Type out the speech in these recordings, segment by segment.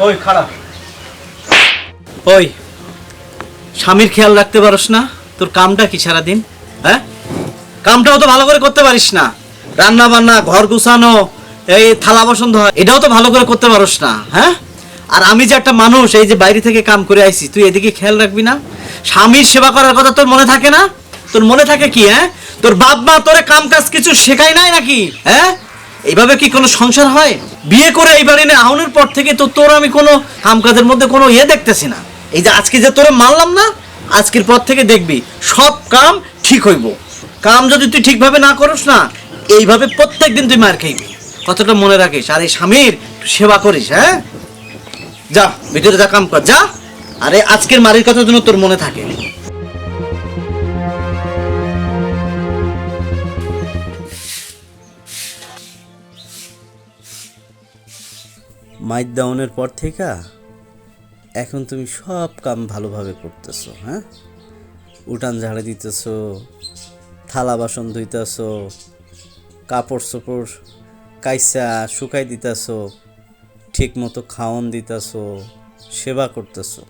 ওই খারাপ, ওই স্বামীর খেয়াল রাখতে পারস না? তোর কামটা কি সারাদিন? হ্যাঁ, কামটাও তো ভালো করে করতে পারিস না। রান্না বান্না, ঘর গুছানো, এই থালা বাসন ধোয়া, এটাও তো ভালো করে করতে পারস না। হ্যাঁ, আর আমি যে একটা মানুষ, এই যে বাইরে থেকে কাম করে আইছি, তুই এদিকে খেয়াল রাখবি না? স্বামীর সেবা করার কথা তোর মনে থাকে না? তোর মনে থাকে কি? হ্যাঁ, তোর বাপ মা তোরে কাম কাজ কিছু শেখায় নাই নাকি? হ্যাঁ, এইভাবে কি কোনো সংসার হয়? বিয়ে করে এই বাড়ি আউনের পর থেকে তো তোর আমি কোনো কাম কাজের মধ্যে কোনো দেখতেছি না। এই যে আজকে যে তোরে মারলাম না, আজকের পর থেকে দেখবি সব কাম ঠিক হইব। কাম যদি তুই ঠিকভাবে না করিস না, এইভাবে প্রত্যেকদিন তুই মার খাইবি। কতটা মনে রাখিস, আর এই স্বামীর সেবা করিস। হ্যাঁ, যা ভিতরে যা, কাম কর যা। আরে আজকের মারির কথা যেন তোর মনে থাকে। মাইক ডাউনের পর থেকে এখন তুমি সব কাম ভালোভাবে করতেছো। হ্যাঁ, উঠান ঝাড়ে দিতেছো, থালা বাসন ধুইতেছো, কাপড় চোপড় কাইসা শুকাই দিতেছো, ঠিক মতো খাওয়ান দিতেছো, সেবা করতেছো।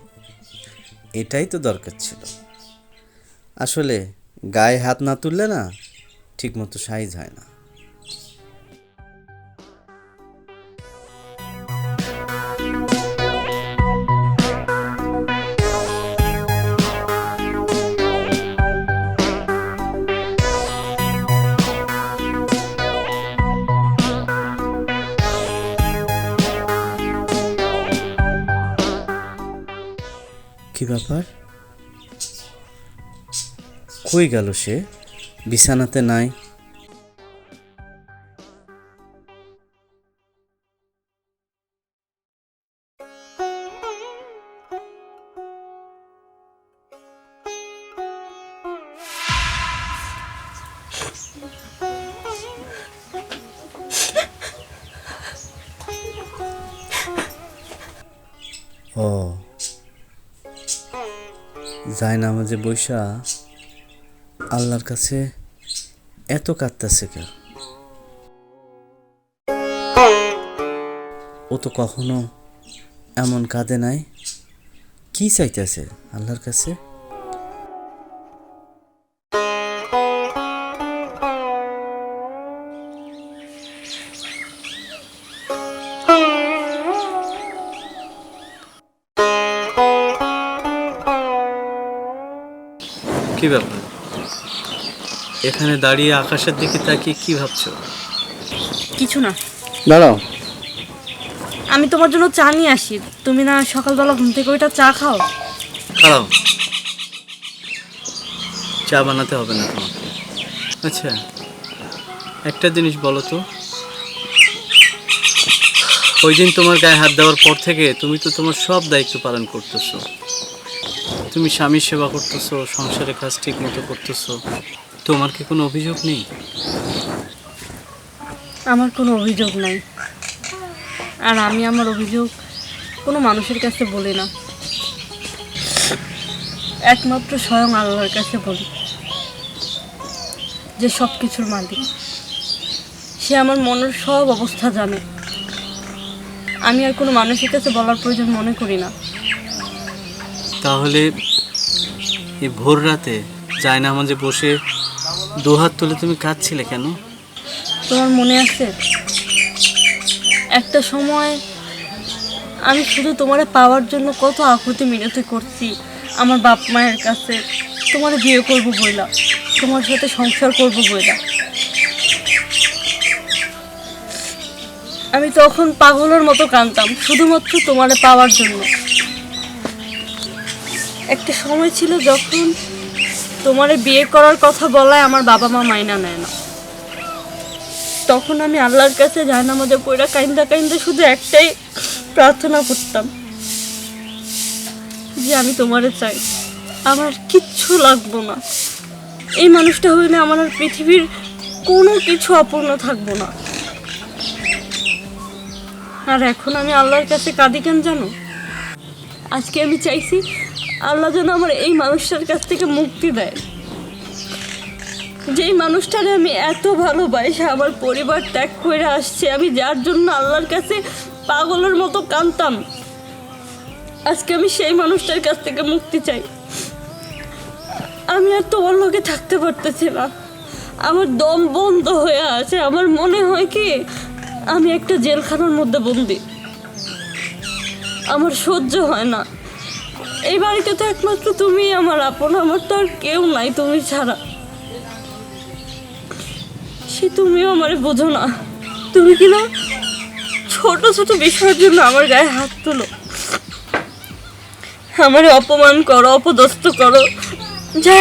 এটাই তো দরকার ছিল। আসলে গায়ে হাত না তুললে না ঠিক মতো সাইজ হয় না। কি ব্যাপার? কই গেল সে? বিছানাতে নাই। ও, যায় না মাঝে বৈশা আল্লাহর কাছে এত কাঁদতেছে কেন? ও তো কখনো এমন কাঁদে নাই। কি চাইতেছে আল্লাহর কাছে? কি ব্যাপার, এখানে দাঁড়িয়ে আকাশের দিকে তাকিয়ে কি ভাবছো? কিছু না। দাঁড়াও, আমি তোমার জন্য চা নিয়ে আসি। তুমি না সকালবেলা ঘুম থেকে ওইটা চা খাও? দাঁড়াও, চা বানাতে হবে না তোমাকে। আচ্ছা, একটা জিনিস বলো তো, ওই দিন তোমার গায়ে হাত দেওয়ার পর থেকে তুমি তো তোমার সব দায়িত্ব পালন করতেছো। তুমি স্বামীর সেবা করতেছো, সংসারের কাজ ঠিক মতো করতেছো। তোমার কি কোনো অভিযোগ নেই? আমার কোনো অভিযোগ নাই, আর আমি আমার অভিযোগ কোনো মানুষের কাছে বলি না, একমাত্র স্বয়ং আল্লাহর কাছে বলি, যে সব কিছুর মালিক। সে আমার মনের সব অবস্থা জানে। আমি আর কোনো মানুষের কাছে বলার প্রয়োজন মনে করি না। তাহলে এই ভোর রাতে জায়নামাজে বসে দুহাত তুলে তুমি কাঁদছিলে কেন? তোমার মনে আছে একটা সময় আমি শুধু তোমারে পাওয়ার জন্য কত আকুতি মিনতি করছি আমার বাপ মায়ের কাছে, তোমারে বিয়ে করবো বইলা, তোমার সাথে সংসার করবো বইলা। আমি তখন পাগলের মতো কাঁদতাম শুধুমাত্র তোমারে পাওয়ার জন্য। একটা সময় ছিল যখন তোমারে বিয়ে করার কথা বলায় আমার বাবা মা মাইনা নেয় না। তখন আমি আল্লাহর কাছে জায়নামাজে পড়া কাইন্দা কাইন্দা শুধু একটাই প্রার্থনা করতাম, যে আমি তোমারে চাই, আমার কিচ্ছু লাগবো না। এই মানুষটা হইলে আমার আর পৃথিবীর কোনো কিছু অপূর্ণ থাকবো না। আর এখন আমি আল্লাহর কাছে কাঁদি কেন জানো? আজকে আমি চাইছি আল্লাহ যেন আমার এই মানুষটার কাছ থেকে মুক্তি দেয়, যেই মানুষটারে আমি এত ভালোবাসি, আমার পরিবার ত্যাগ করে আসছে, আমি যার জন্য আল্লাহর কাছে পাগলের মতো কাঁদতাম, আজকে আমি সেই মানুষটার কাছ থেকে মুক্তি চাই। আমি আর তোমার লগে থাকতে পারতেছি না, আমার দম বন্ধ হয়ে আছে। আমার মনে হয় কি আমি একটা জেলখানার মধ্যে বন্দি, আমার সহ্য হয় না। এই বাড়িতে তো একমাত্র তুমি আমার আপন, আমার তো আর কেউ নাই তুমি ছাড়া। সে তুমিও আমারে বোঝো না, তুমি কি না ছোট ছোট বিষয়ের জন্য আমার গায়ে হাত তুলো, আমারে অপমান করো, অপদস্থ করো। যাই